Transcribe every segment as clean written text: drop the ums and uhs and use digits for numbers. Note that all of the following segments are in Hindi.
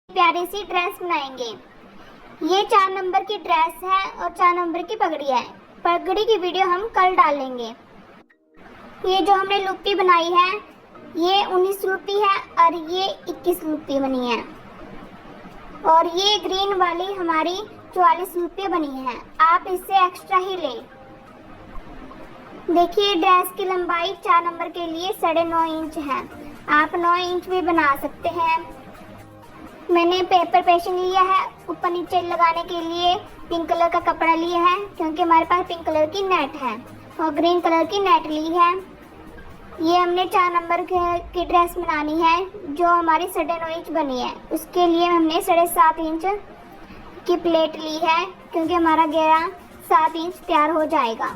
प्यारी सी ड्रेस बनाएंगे। ये 4 नंबर की ड्रेस है और 4 नंबर की पगड़ी है। पगड़ी की वीडियो हम कल डालेंगे। ये जो हमने लुप्पी बनाई है ये 19 रुपी है और ये 21 रुपी बनी है और ये ग्रीन वाली हमारी 44 रुपये बनी है। आप इससे एक्स्ट्रा ही लें। देखिए ड्रेस की लंबाई 4 नंबर के लिए 9.5 इंच है। आप 9 इंच भी बना सकते हैं। मैंने पेपर पेस्टिंग लिया है। ऊपर नीचे लगाने के लिए पिंक कलर का कपड़ा लिया है क्योंकि हमारे पास पिंक कलर की नेट है और ग्रीन कलर की नेट ली है। ये हमने 4 नंबर की ड्रेस बनानी है जो हमारी 9.5 इंच बनी है। उसके लिए हमने 7.5 इंच की प्लेट ली है क्योंकि हमारा घेरा 7 इंच तैयार हो जाएगा।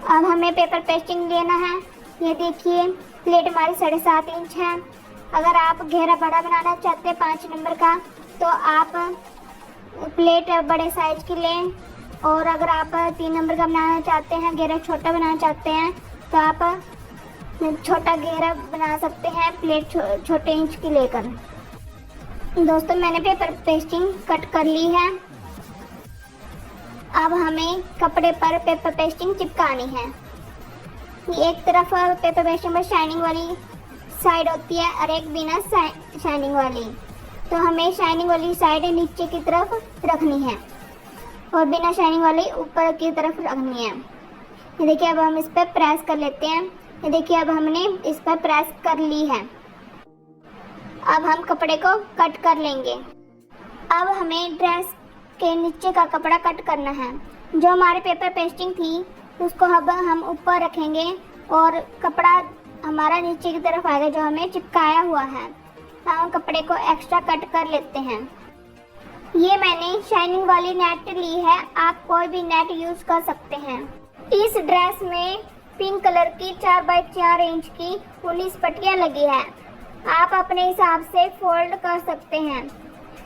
अब हमें पेपर पेस्टिंग लेना है। ये देखिए प्लेट हमारी 7.5 इंच है। अगर आप घेरा बड़ा बनाना चाहते हैं 5 नंबर का तो आप प्लेट बड़े साइज की लें और अगर आप 3 नंबर का बनाना चाहते हैं, घेरा छोटा बनाना चाहते हैं तो आप छोटा घेरा बना सकते हैं प्लेट छोटे इंच की लेकर। दोस्तों मैंने पेपर पेस्टिंग कट कर ली है। अब हमें कपड़े पर पेपर पेस्टिंग चिपकानी है। एक तरफ पेपर पेस्टिंग पर शाइनिंग वाली साइड होती है और एक बिना शाइनिंग वाली, तो हमें शाइनिंग वाली साइड नीचे की तरफ रखनी है और बिना शाइनिंग वाली ऊपर की तरफ रखनी है। ये देखिए अब हम इस पर प्रेस कर लेते हैं। ये देखिए अब हमने इस पर प्रेस कर ली है। अब हम कपड़े को कट कर लेंगे। अब हमें ड्रेस के नीचे का कपड़ा कट करना है। जो हमारे पेपर पेस्टिंग थी उसको अब हम ऊपर रखेंगे और कपड़ा हमारा नीचे की तरफ आएगा जो हमें चिपकाया हुआ है। हम कपड़े को एक्स्ट्रा कट कर लेते हैं। ये मैंने शाइनिंग वाली नेट ली है। आप कोई भी नेट यूज कर सकते हैं। इस ड्रेस में पिंक कलर की 4x4 इंच की 19 पट्टियाँ लगी है। आप अपने हिसाब से फोल्ड कर सकते हैं।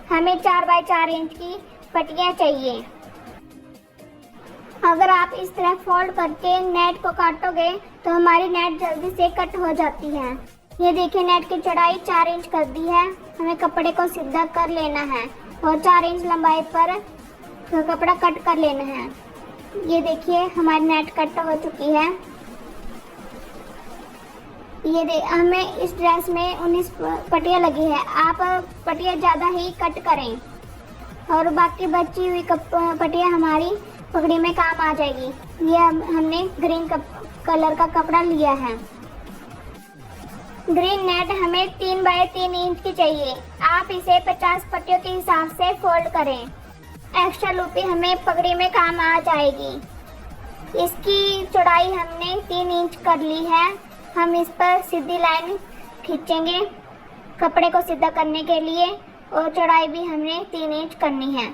हमें 4x4 इंच की पट्टियाँ चाहिए। अगर आप इस तरह फोल्ड करके नेट को काटोगे तो हमारी नेट जल्दी से कट हो जाती है। ये देखिए नेट की चौड़ाई 4 इंच कर दी है। हमें कपड़े को सीधा कर लेना है और 4 इंच लंबाई पर कपड़ा कट कर लेना है। ये देखिए हमारी नेट कट हो चुकी है। हमें इस ड्रेस में 19 पट्टियाँ लगी है। आप पट्टियाँ ज़्यादा ही कट करें और बाकी बची हुई पट्टियाँ हमारी पगड़ी में काम आ जाएगी। ये हमने ग्रीन कलर का कपड़ा लिया है। ग्रीन नेट हमें 3x3 इंच की चाहिए। आप इसे 50 पट्टियों के हिसाब से फोल्ड करें। एक्स्ट्रा लूपी हमें पगड़ी में काम आ जाएगी। इसकी चौड़ाई हमने 3 इंच कर ली है। हम इस पर सीधी लाइन खींचेंगे कपड़े को सीधा करने के लिए और चौड़ाई भी हमने 3 इंच करनी है।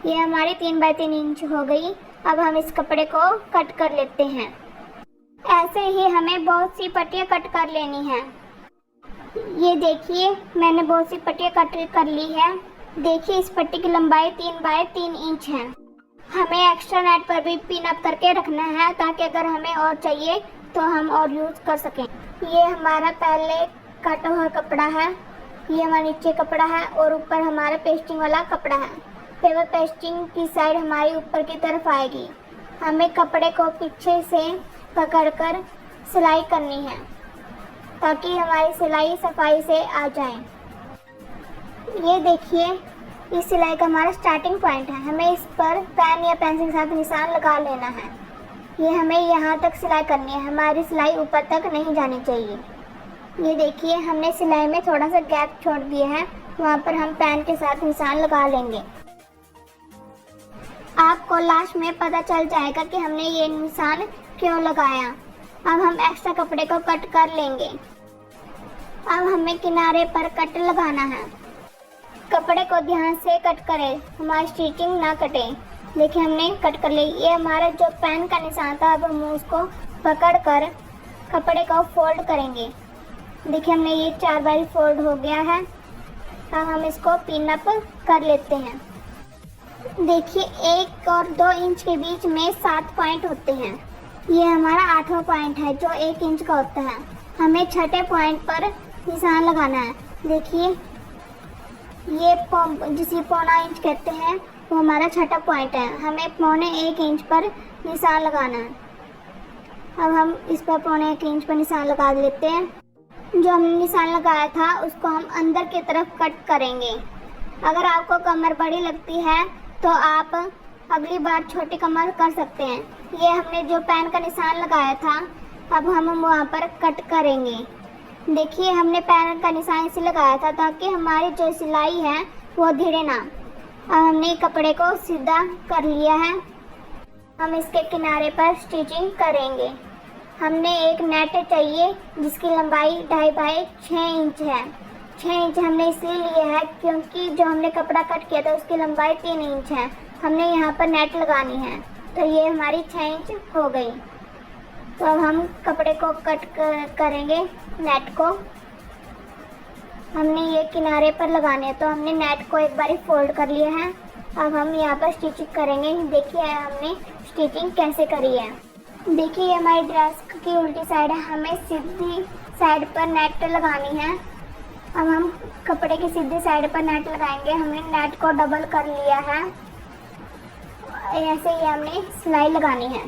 ये हमारी 3x3 इंच हो गई। अब हम इस कपड़े को कट कर लेते हैं। ऐसे ही हमें बहुत सी पट्टियाँ कट कर लेनी है। ये देखिए मैंने बहुत सी पट्टियाँ कट कर ली है। देखिए इस पट्टी की लंबाई 3x3 इंच है। हमें एक्स्ट्रा नेट पर भी पिन अप करके रखना है ताकि अगर हमें और चाहिए तो हम और यूज कर सकें। ये हमारा पहले कटा हुआ कपड़ा है। ये हमारा नीचे कपड़ा है और ऊपर हमारा पेस्टिंग वाला कपड़ा है। पेपर पेस्टिंग की साइड हमारी ऊपर की तरफ आएगी। हमें कपड़े को पीछे से पकड़कर सिलाई करनी है ताकि हमारी सिलाई सफाई से आ जाए। ये देखिए इस सिलाई का हमारा स्टार्टिंग पॉइंट है। हमें इस पर पेन या पेंसिल के साथ निशान लगा लेना है। ये हमें यहाँ तक सिलाई करनी है। हमारी सिलाई ऊपर तक नहीं जानी चाहिए। ये देखिए हमने सिलाई में थोड़ा सा गैप छोड़ दिया है। वहाँ पर हम पेन के साथ निशान लगा लेंगे। आपको लास्ट में पता चल जाएगा कि हमने ये निशान क्यों लगाया। अब हम एक्स्ट्रा कपड़े को कट कर लेंगे। अब हमें किनारे पर कट लगाना है। कपड़े को ध्यान से कट करें, हमारी स्टिचिंग ना कटे। देखिए हमने कट कर ली। ये हमारा जो पेन का निशान था अब हम उसको पकड़ कर कपड़े को फोल्ड करेंगे। देखिए हमने ये 4 बार फोल्ड हो गया है। अब हम इसको पिन अप कर लेते हैं। देखिए 1 और 2 इंच के बीच में 7 पॉइंट होते हैं। ये हमारा 8वां पॉइंट है जो 1 इंच का होता है। हमें छठे पॉइंट पर निशान लगाना है। देखिए ये जिसे पौना इंच कहते हैं वो हमारा छठा पॉइंट है। हमें पौने 1 इंच पर निशान लगाना है। अब हम इस पर पौने 1 इंच पर निशान लगा लेते हैं। जो हमने निशान लगाया था उसको हम अंदर की तरफ कट करेंगे। अगर आपको कमर बड़ी लगती है तो आप अगली बार छोटी कमर कर सकते हैं। ये हमने जो पैन का निशान लगाया था अब हम वहाँ पर कट करेंगे। देखिए हमने पैन का निशान इसे लगाया था ताकि हमारी जो सिलाई है वो धिरे ना। अब हमने कपड़े को सीधा कर लिया है। हम इसके किनारे पर स्टिचिंग करेंगे। हमने एक नेट चाहिए जिसकी लंबाई 2.5 बाई 6 इंच है। 6 इंच हमने इसलिए लिया है क्योंकि जो हमने कपड़ा कट किया था उसकी लंबाई 3 इंच है। हमने यहाँ पर नेट लगानी है तो ये हमारी 6 इंच हो गई। तो अब हम कपड़े को कट करेंगे। नेट को हमने ये किनारे पर लगाने हैं तो हमने नेट को एक बार फोल्ड कर लिया है। अब हम यहाँ पर स्टिचिंग करेंगे। देखिए हमने स्टिचिंग कैसे करी है। देखिए ये हमारी ड्रेस की उल्टी साइड है। हमें सीधी साइड पर नेट लगानी है। अब हम कपड़े की सीधी साइड पर नेट लगाएंगे। हमने नेट को डबल कर लिया है। ऐसे ही हमने सिलाई लगानी है।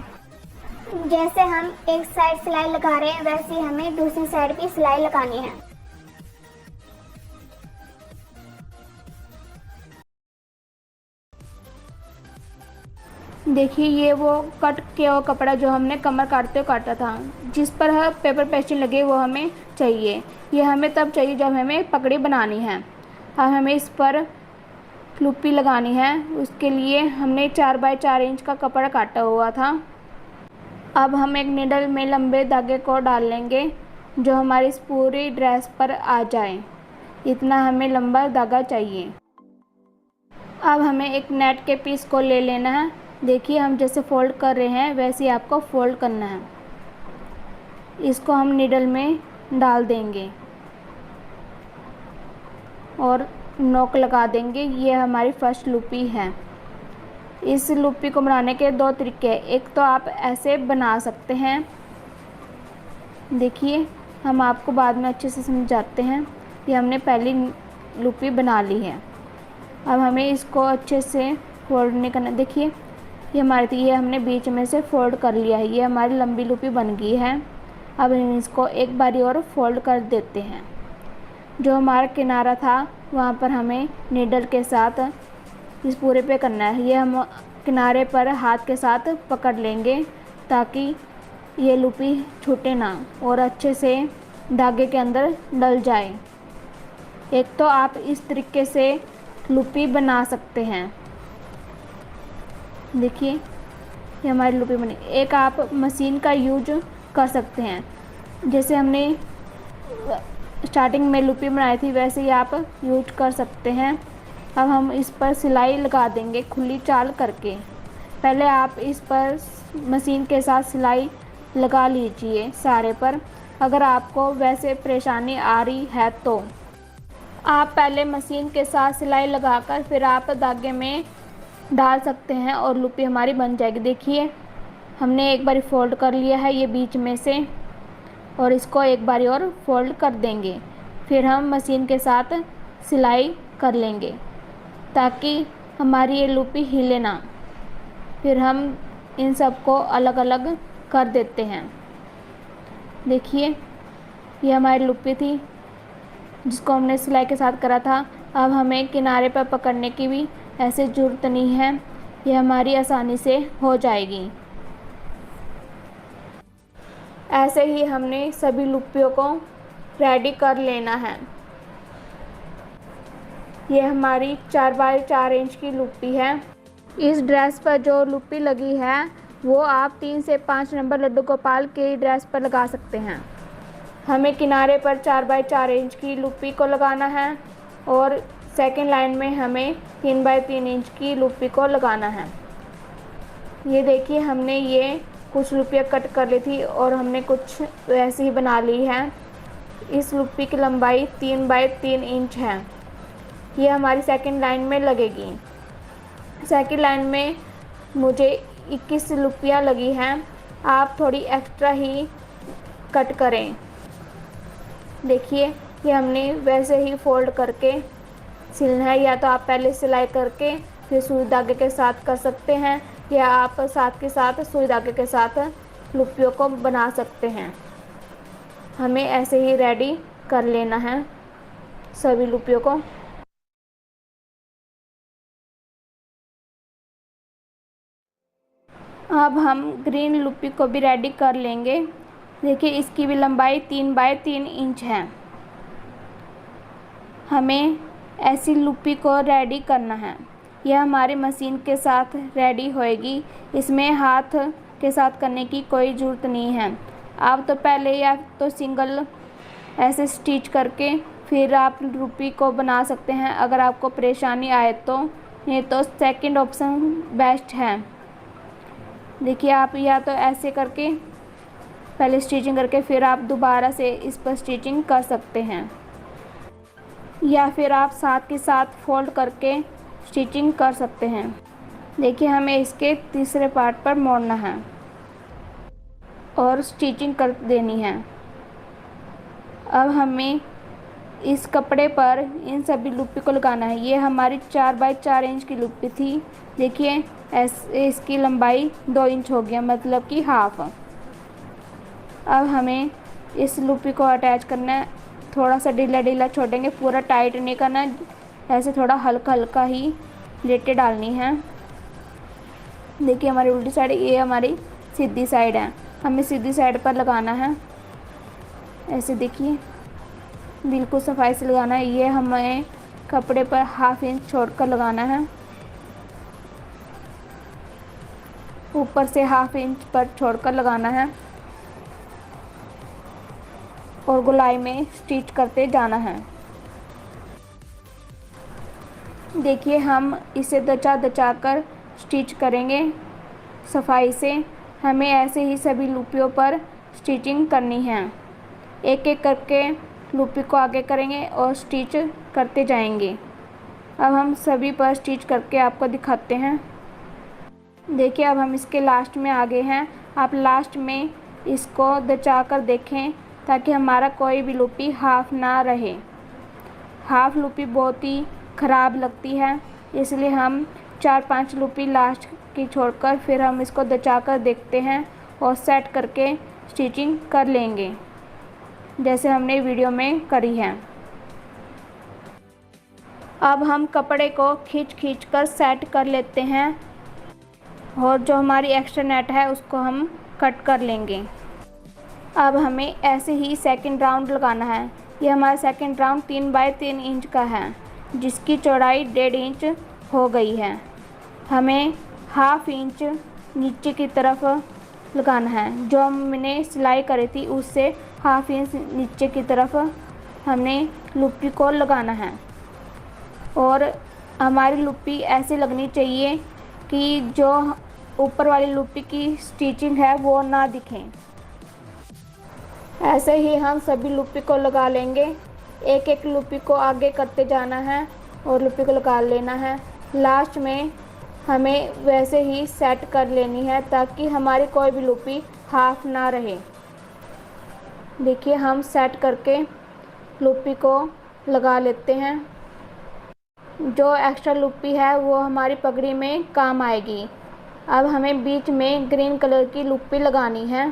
जैसे हम एक साइड सिलाई लगा रहे हैं वैसे ही हमें दूसरी साइड भी सिलाई लगानी है। देखिए ये वो कट किया हुआ कपड़ा जो हमने कमर काटते हुए काटा था, जिस पर पेपर पेस्टिंग लगे वो हमें चाहिए। ये हमें तब चाहिए जब हमें पगड़ी बनानी है। अब हमें इस पर लुप्पी लगानी है। उसके लिए हमने 4 बाई 4 इंच का कपड़ा काटा हुआ था। अब हम एक नीडल में लंबे धागे को डाल लेंगे जो हमारी इस पूरी ड्रेस पर आ जाए। इतना हमें लंबा धागा चाहिए। अब हमें एक नेट के पीस को ले लेना है। देखिए हम जैसे फोल्ड कर रहे हैं वैसे ही आपको फोल्ड करना है। इसको हम नीडल में डाल देंगे और नोक लगा देंगे। ये हमारी फर्स्ट लुप्पी है। इस लुप्पी को बनाने के 2 तरीके हैं। एक तो आप ऐसे बना सकते हैं। देखिए हम आपको बाद में अच्छे से समझाते हैं। ये हमने पहली लुप्पी बना ली है। अब हमें इसको अच्छे से फोल्ड नहीं करना। देखिए ये हमने बीच में से फोल्ड कर लिया है। ये हमारी लंबी लुप्पी बन गई है। अब हम इसको एक बारी और फोल्ड कर देते हैं। जो हमारा किनारा था वहाँ पर हमें नीडल के साथ इस पूरे पे करना है। ये हम किनारे पर हाथ के साथ पकड़ लेंगे ताकि ये लुप्पी छूटे ना और अच्छे से धागे के अंदर डल जाए। एक तो आप इस तरीके से लुप्पी बना सकते हैं। देखिए ये हमारी लुप्पी बनी। एक आप मशीन का यूज कर सकते हैं। जैसे हमने स्टार्टिंग में लुप्पी बनाई थी वैसे ही आप यूज कर सकते हैं। अब हम इस पर सिलाई लगा देंगे खुली चाल करके। पहले आप इस पर मशीन के साथ सिलाई लगा लीजिए सारे पर। अगर आपको वैसे परेशानी आ रही है तो आप पहले मशीन के साथ सिलाई लगाकर फिर आप धागे में डाल सकते हैं और लुप्पी हमारी बन जाएगी। देखिए हमने एक बारी फोल्ड कर लिया है ये बीच में से और इसको एक बारी और फोल्ड कर देंगे। फिर हम मशीन के साथ सिलाई कर लेंगे ताकि हमारी ये लुप्पी हिले ना। फिर हम इन सब को अलग अलग कर देते हैं। देखिए ये हमारी लुप्पी थी जिसको हमने सिलाई के साथ करा था। अब हमें किनारे पर पकड़ने की भी ऐसे ज़रूरत नहीं है। ये हमारी आसानी से हो जाएगी। ऐसे ही हमने सभी लुप्पियों को रेडी कर लेना है। ये हमारी 4 बाई 4 इंच की लुप्पी है। इस ड्रेस पर जो लुप्पी लगी है वो आप 3 से 5 नंबर लड्डू गोपाल की ड्रेस पर लगा सकते हैं। हमें किनारे पर 4 बाई 4 इंच की लुप्पी को लगाना है और सेकंड लाइन में हमें 3 बाई 3 इंच की लुप्पी को लगाना है। ये देखिए हमने ये कुछ लुप्पियाँ कट कर ली थी और हमने कुछ वैसे ही बना ली है। इस लुप्पी की लंबाई 3 बाई 3 इंच है। ये हमारी सेकंड लाइन में लगेगी। सेकंड लाइन में मुझे 21 लुप्पियाँ लगी हैं। आप थोड़ी एक्स्ट्रा ही कट करें। देखिए ये हमने वैसे ही फोल्ड करके सिलना है। या तो आप पहले सिलाई करके फिर सुई धागे के साथ कर सकते हैं, या आप साथ के साथ सुई धागे के साथ लुप्पियों को बना सकते हैं। हमें ऐसे ही रेडी कर लेना है सभी लुप्पियों को। अब हम ग्रीन लुप्पी को भी रेडी कर लेंगे। देखिए इसकी भी लंबाई 3 बाय 3 इंच है। हमें ऐसी लुप्पी को रेडी करना है। यह हमारी मशीन के साथ रेडी होएगी, इसमें हाथ के साथ करने की कोई ज़रूरत नहीं है। आप तो पहले या तो सिंगल ऐसे स्टिच करके फिर आप लुप्पी को बना सकते हैं अगर आपको परेशानी आए तो, नहीं तो सेकंड ऑप्शन बेस्ट है। देखिए आप या तो ऐसे करके पहले स्टिचिंग करके फिर आप दोबारा से इस पर स्टिचिंग कर सकते हैं, या फिर आप साथ के साथ फोल्ड करके स्टिचिंग कर सकते हैं। देखिए हमें इसके तीसरे पार्ट पर मोड़ना है और स्टिचिंग कर देनी है। अब हमें इस कपड़े पर इन सभी लुप्पी को लगाना है। ये हमारी 4 बाय 4 इंच की लुप्पी थी। देखिए ऐसे इसकी लंबाई 2 इंच हो गया, मतलब कि हाफ। अब हमें इस लुप्पी को अटैच करना है। थोड़ा सा ढीला ढीला छोड़ेंगे, पूरा टाइट नहीं करना, ऐसे थोड़ा हल्का हल्का ही लेटे डालनी है। देखिए हमारी उल्टी साइड, ये हमारी सीधी साइड है। हमें सीधी साइड पर लगाना है। ऐसे देखिए बिल्कुल सफाई से लगाना है। ये हमें कपड़े पर हाफ इंच छोड़कर लगाना है, ऊपर से हाफ इंच पर छोड़कर लगाना है और गोलाई में स्टिच करते जाना है। देखिए हम इसे दचा दचा कर स्टिच करेंगे सफाई से। हमें ऐसे ही सभी लुप्पियों पर स्टिचिंग करनी है। एक एक करके लुप्पी को आगे करेंगे और स्टिच करते जाएंगे। अब हम सभी पर स्टिच करके आपको दिखाते हैं। देखिए अब हम इसके लास्ट में आ गए हैं। आप लास्ट में इसको दचा कर देखें ताकि हमारा कोई भी लुप्पी हाफ ना रहे। हाफ लुप्पी बहुत ही ख़राब लगती है, इसलिए हम 4-5 लुप्पी लास्ट की छोड़कर फिर हम इसको दचा कर देखते हैं और सेट करके स्टिचिंग कर लेंगे जैसे हमने वीडियो में करी है। अब हम कपड़े को खींच खींच कर सेट कर लेते हैं और जो हमारी एक्स्ट्रा नेट है उसको हम कट कर लेंगे। अब हमें ऐसे ही सेकंड राउंड लगाना है। ये हमारा सेकंड राउंड 3 बाय 3 इंच का है, जिसकी चौड़ाई 1.5 इंच हो गई है। हमें हाफ इंच नीचे की तरफ लगाना है। जो हमने सिलाई करी थी उससे हाफ इंच नीचे की तरफ हमने लुप्पी को लगाना है और हमारी लुप्पी ऐसे लगनी चाहिए कि जो ऊपर वाली लुप्पी की स्टिचिंग है वो ना दिखे। ऐसे ही हम सभी लुप्पी को लगा लेंगे। एक एक लुप्पी को आगे करते जाना है और लुप्पी को लगा लेना है। लास्ट में हमें वैसे ही सेट कर लेनी है ताकि हमारी कोई भी लुप्पी हाफ ना रहे। देखिए हम सेट करके लुप्पी को लगा लेते हैं। जो एक्स्ट्रा लुप्पी है वो हमारी पगड़ी में काम आएगी। अब हमें बीच में ग्रीन कलर की लुप्पी लगानी है।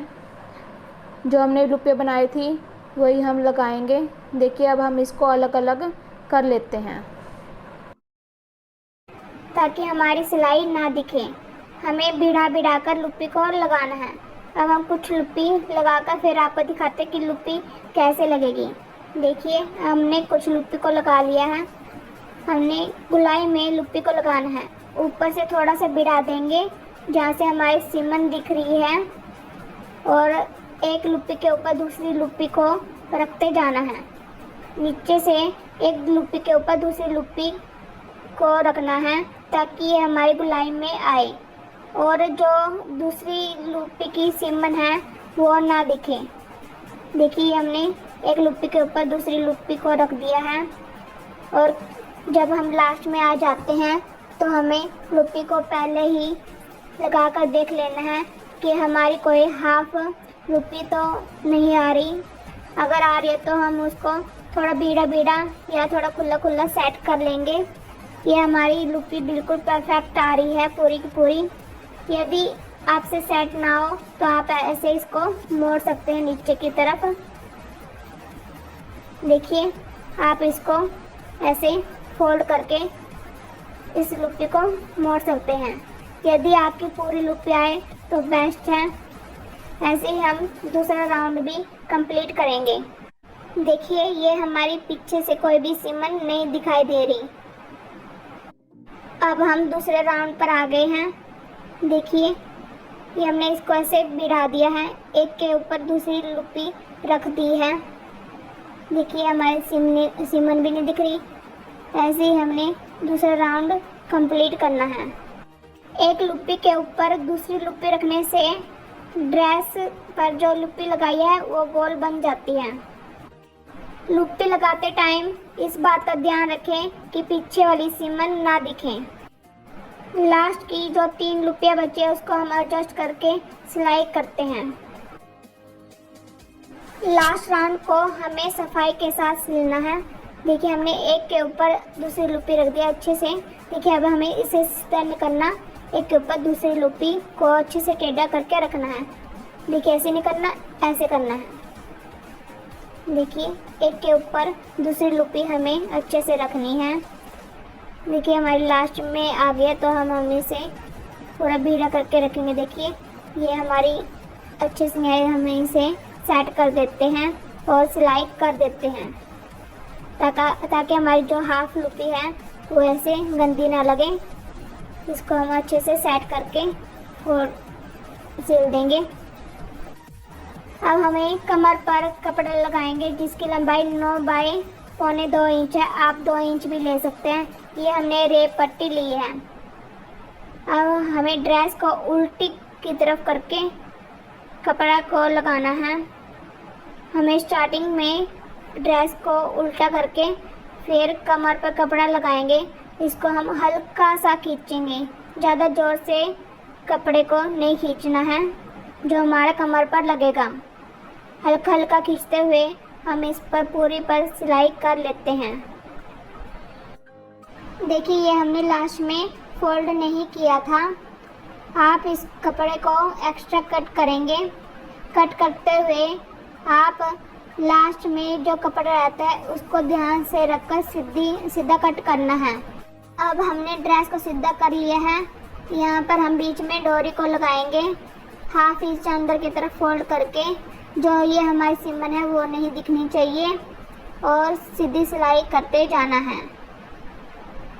जो हमने लुप्पी बनाई थी वही हम लगाएंगे। देखिए अब हम इसको अलग अलग कर लेते हैं ताकि हमारी सिलाई ना दिखे। हमें भिड़ा भिड़ा कर लुप्पी को लगाना है। अब हम कुछ लुप्पी लगाकर फिर आपको दिखाते हैं कि लुप्पी कैसे लगेगी। देखिए हमने कुछ लुप्पी को लगा लिया है। हमने गुलाई में लुप्पी को लगाना है। ऊपर से थोड़ा सा भिड़ा देंगे जहाँ से हमारी सीमन दिख रही है और एक लुप्पी के ऊपर दूसरी लुप्पी को रखते जाना है। नीचे से एक लुप्पी के ऊपर दूसरी लुप्पी को रखना है ताकि ये हमारी गुलाई में आए और जो दूसरी लुप्पी की सीमन है वो ना दिखे। देखिए हमने एक लुप्पी के ऊपर दूसरी लुप्पी को रख दिया है और जब हम लास्ट में आ जाते हैं तो हमें लुप्पी को पहले ही लगा कर देख लेना है कि हमारी कोई हाफ लुप्पी तो नहीं आ रही। अगर आ रही है तो हम उसको थोड़ा बीड़ा बीड़ा या थोड़ा खुला खुला सेट कर लेंगे। ये हमारी लुपी बिल्कुल परफेक्ट आ रही है पूरी की पूरी। यदि आपसे सेट ना हो तो आप ऐसे इसको मोड़ सकते हैं नीचे की तरफ। देखिए, आप इसको ऐसे फोल्ड करके इस लुपी को मोड़ सकते हैं। यदि आपकी पूरी लुपी आए तो बेस्ट है। ऐसे ही हम दूसरा राउंड भी कंप्लीट करेंगे। देखिए, ये हमारी पीछे से कोई भी सिमन नहीं दिखाई दे रही। अब हम दूसरे राउंड पर आ गए हैं। देखिए, ये हमने इसको ऐसे बिठा दिया है, एक के ऊपर दूसरी लुपी रख दी है। देखिए, हमारे सिमन भी नहीं दिख रही। ऐसे ही हमने दूसरा राउंड कंप्लीट करना है। एक लुपी के ऊपर दूसरी लुपी रखने से ड्रेस पर जो लुपी लगाई है वो गोल बन जाती है। लुपी लगाते टाइम इस बात का ध्यान रखें कि पीछे वाली सिमन ना दिखे। लास्ट की जो 3 लुपियाँ बची है उसको हम एडजस्ट करके सिलाई करते हैं। लास्ट राउंड को हमें सफाई के साथ सिलना है। देखिए, हमने एक के ऊपर दूसरी लुपी रख दिया अच्छे से। देखिए, अब हमें इसे सीधा नहीं करना, एक के ऊपर दूसरी लुपी को अच्छे से टेढ़ा करके रखना है। देखिए, ऐसे नहीं करना, ऐसे करना है। देखिए, एक के ऊपर दूसरी लुपी हमें अच्छे से रखनी है। देखिए, हमारी लास्ट में आ गया तो हम इसे थोड़ा भीड़ा करके रखेंगे। देखिए, ये हमारी अच्छे से है, हमें इसे सेट कर देते हैं और सिलाई कर देते हैं ताकि हमारी जो हाफ लुपी है वो ऐसे गंदी ना लगे। इसको हम अच्छे से सेट करके और सिल देंगे। अब हमें कमर पर कपड़ा लगाएंगे जिसकी लंबाई 9 बाय पौने 2 इंच है। आप 2 इंच भी ले सकते हैं। ये हमने रेप पट्टी ली है। अब हमें ड्रेस को उल्टी की तरफ करके कपड़ा को लगाना है। हमें स्टार्टिंग में ड्रेस को उल्टा करके फिर कमर पर कपड़ा लगाएंगे। इसको हम हल्का सा खींचेंगे, ज़्यादा ज़ोर से कपड़े को नहीं खींचना है जो हमारे कमर पर लगेगा। हल्का हल्का खींचते हुए हम इस पर पूरी पर सिलाई कर लेते हैं। देखिए, ये हमने लास्ट में फोल्ड नहीं किया था। आप इस कपड़े को एक्स्ट्रा कट करेंगे। कट करते हुए आप लास्ट में जो कपड़ा रहता है उसको ध्यान से रखकर सीधा कट करना है। अब हमने ड्रेस को सीधा कर लिया है। यहाँ पर हम बीच में डोरी को लगाएंगे, हाफ इंच अंदर की तरफ फोल्ड करके। जो ये हमारी सिमन है वो नहीं दिखनी चाहिए और सीधी सिलाई करते जाना है।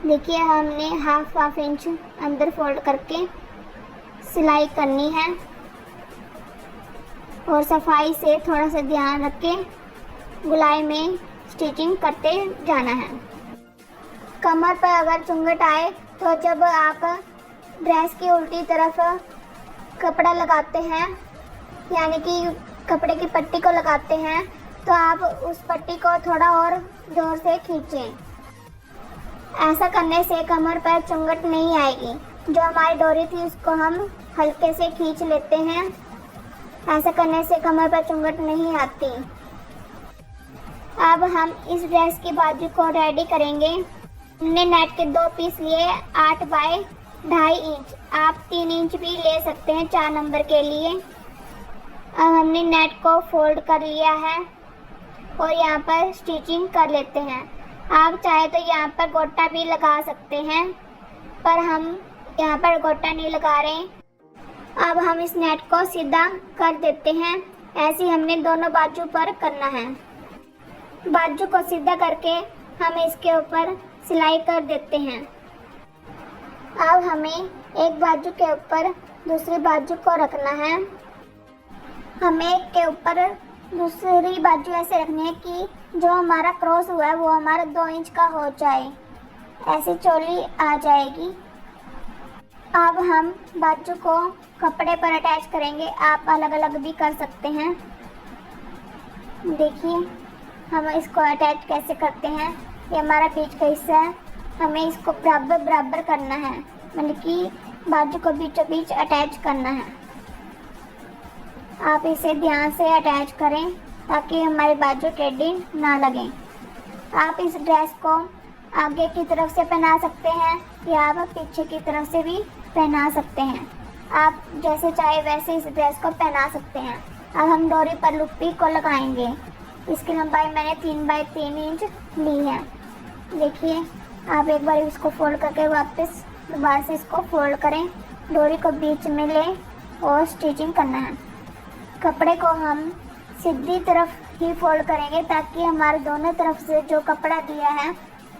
देखिए, हमने हाफ इंच अंदर फोल्ड करके सिलाई करनी है और सफाई से थोड़ा सा ध्यान रख के गुलाई में स्टिचिंग करते जाना है। कमर पर अगर चुंगट आए तो जब आप ड्रेस की उल्टी तरफ कपड़ा लगाते हैं, यानी कि कपड़े की पट्टी को लगाते हैं, तो आप उस पट्टी को थोड़ा और जोर से खींचें। ऐसा करने से कमर पर चुंगट नहीं आएगी। जो हमारी डोरी थी उसको हम हल्के से खींच लेते हैं। ऐसा करने से कमर पर चुंगट नहीं आती। अब हम इस ड्रेस की बाजू को रेडी करेंगे। हमने नेट के 2 पीस लिए 8 बाय 2.5 इंच। आप 3 इंच भी ले सकते हैं 4 नंबर के लिए। अब हमने नेट को फोल्ड कर लिया है और यहाँ पर स्टिचिंग कर लेते हैं। आप चाहे तो यहाँ पर गोटा भी लगा सकते हैं, पर हम यहाँ पर गोटा नहीं लगा रहे। अब हम इस नेट को सीधा कर देते हैं। ऐसे हमने दोनों बाजू पर करना है। बाजू को सीधा करके हम इसके ऊपर सिलाई कर देते हैं। अब हमें एक बाजू के ऊपर दूसरी बाजू को रखना है। हमें एक के ऊपर दूसरी बाजू ऐसे रखनी है कि जो हमारा क्रॉस हुआ है वो हमारा 2 इंच का हो जाए। ऐसी चोली आ जाएगी। अब हम बाजू को कपड़े पर अटैच करेंगे। आप अलग अलग भी कर सकते हैं। देखिए, हम इसको अटैच कैसे करते हैं। ये हमारा बीच का हिस्सा है, हमें इसको बराबर बराबर करना है, मतलब कि बाजू को बीचों बीच अटैच करना है। आप इसे ध्यान से अटैच करें ताकि हमारी बाजू टेढ़ी ना लगे। आप इस ड्रेस को आगे की तरफ से पहना सकते हैं या आप पीछे की तरफ से भी पहना सकते हैं। आप जैसे चाहे वैसे इस ड्रेस को पहना सकते हैं। अब हम डोरी पर लुप्पी को लगाएंगे। इसकी लंबाई मैंने 3 बाई 3 इंच ली है। देखिए, आप एक बार इसको फोल्ड करके वापस दोबारा से इसको फोल्ड करें, डोरी को बीच में लें और स्टिचिंग करना है। कपड़े को हम सीधी तरफ ही फोल्ड करेंगे ताकि हमारे दोनों तरफ से जो कपड़ा दिया है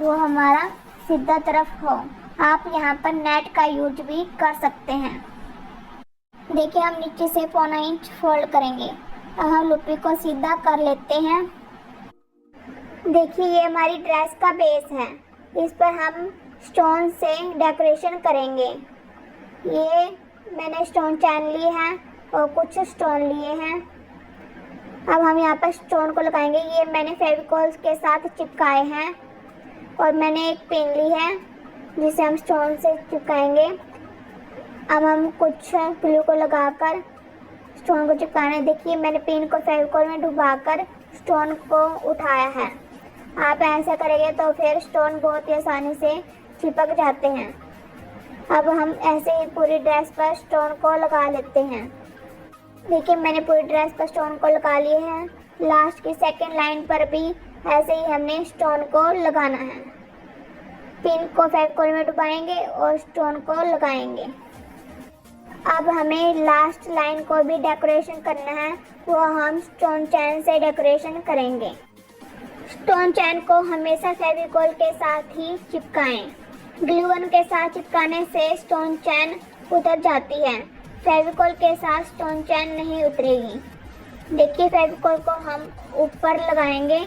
वो हमारा सीधा तरफ हो। आप यहाँ पर नेट का यूज भी कर सकते हैं। देखिए, हम नीचे से 1.25 इंच फोल्ड करेंगे। अब हम लुप्पी को सीधा कर लेते हैं। देखिए, ये हमारी ड्रेस का बेस है। इस पर हम स्टोन से डेकोरेशन करेंगे। ये मैंने स्टोन चैन लिए हैं और कुछ स्टोन लिए हैं। अब हम यहाँ पर स्टोन को लगाएंगे। ये मैंने फेविकोल के साथ चिपकाए हैं और मैंने एक पेन ली है जिसे हम स्टोन से चिपकाएंगे। अब हम कुछ ग्लू को लगाकर स्टोन को चिपकाना है। देखिए, मैंने पेन को फेविकोल में डुबाकर स्टोन को उठाया है। आप ऐसा करेंगे तो फिर स्टोन बहुत ही आसानी से चिपक जाते हैं। अब हम ऐसे ही पूरी ड्रेस पर स्टोन को लगा लेते हैं। देखिए, मैंने पूरी ड्रेस पर स्टोन को लगा लिए हैं। लास्ट की सेकंड लाइन पर भी ऐसे ही हमने स्टोन को लगाना है। पिन को फेविकोल में डुबाएंगे और स्टोन को लगाएंगे। अब हमें लास्ट लाइन को भी डेकोरेशन करना है, वो हम स्टोन चैन से डेकोरेशन करेंगे। स्टोन चैन को हमेशा फेविकोल के साथ ही चिपकाएं। ग्लू गन के साथ चिपकाने से स्टोन चैन उतर जाती है। फेविकोल के साथ स्टोन चैन नहीं उतरेगी। देखिए, फेविकोल को हम ऊपर लगाएंगे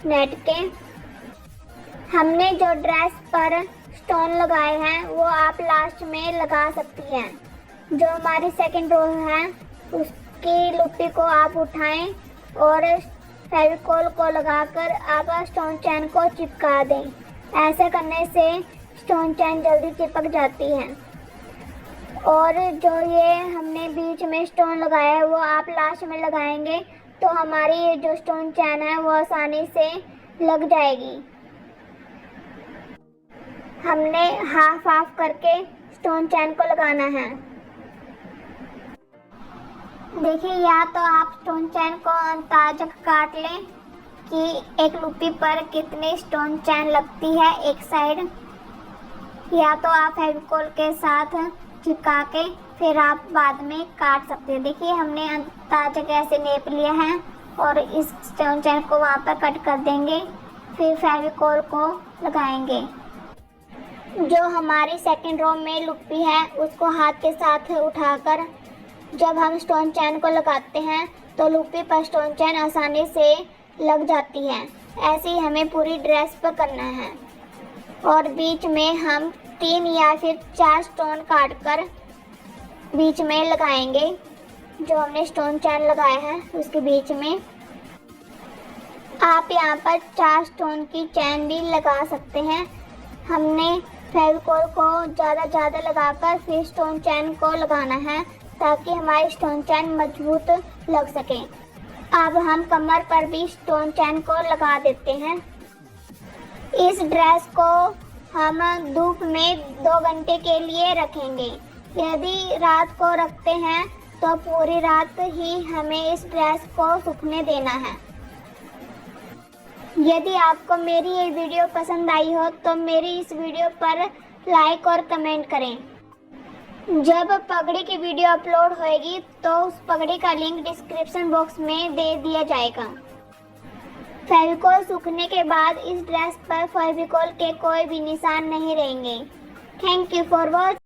नेट के। हमने जो ड्रेस पर स्टोन लगाए हैं वो आप लास्ट में लगा सकती हैं। जो हमारी सेकंड रो है उसकी लुप्पी को आप उठाएं और फेविकोल को लगाकर आप स्टोन चैन को चिपका दें। ऐसा करने से स्टोन चैन जल्दी चिपक जाती है। और जो ये हमने बीच में स्टोन लगाया है वो आप लास्ट में लगाएंगे तो हमारी जो स्टोन चैन है वो आसानी से लग जाएगी। हमने हाफ हाफ करके स्टोन चैन को लगाना है। देखिए, या तो आप स्टोन चैन को अंदाजा काट लें कि एक लुप्पी पर कितनी स्टोन चैन लगती है एक साइड, या तो आप फेविकोल के साथ चिपका के फिर आप बाद में काट सकते हैं। देखिए, हमने अंदाजा कैसे नेप लिया है और इस स्टोन चैन को वहाँ पर कट कर देंगे, फिर फेविकोल को लगाएंगे। जो हमारी सेकंड रो में लुप्पी है उसको हाथ के साथ उठाकर जब हम स्टोन चैन को लगाते हैं तो लुप्पी पर स्टोन चैन आसानी से लग जाती है। ऐसे ही हमें पूरी ड्रेस पर करना है। और बीच में हम 3 या फिर 4 स्टोन काटकर बीच में लगाएंगे। जो हमने स्टोन चैन लगाया है उसके बीच में आप यहाँ पर 4 स्टोन की चैन भी लगा सकते हैं। हमने फेविकोल को ज़्यादा लगाकर फिर स्टोन चैन को लगाना है ताकि हमारी स्टोन चैन मजबूत लग सके। अब हम कमर पर भी स्टोन चैन को लगा देते हैं। इस ड्रेस को हम धूप में 2 घंटे के लिए रखेंगे। यदि रात को रखते हैं तो पूरी रात ही हमें इस ड्रेस को सूखने देना है। यदि आपको मेरी ये वीडियो पसंद आई हो तो मेरी इस वीडियो पर लाइक और कमेंट करें। जब पगड़ी की वीडियो अपलोड होएगी तो उस पगड़ी का लिंक डिस्क्रिप्शन बॉक्स में दे दिया जाएगा। फेविकोल सूखने के बाद इस ड्रेस पर फेविकोल के कोई भी निशान नहीं रहेंगे। Thank you for watching.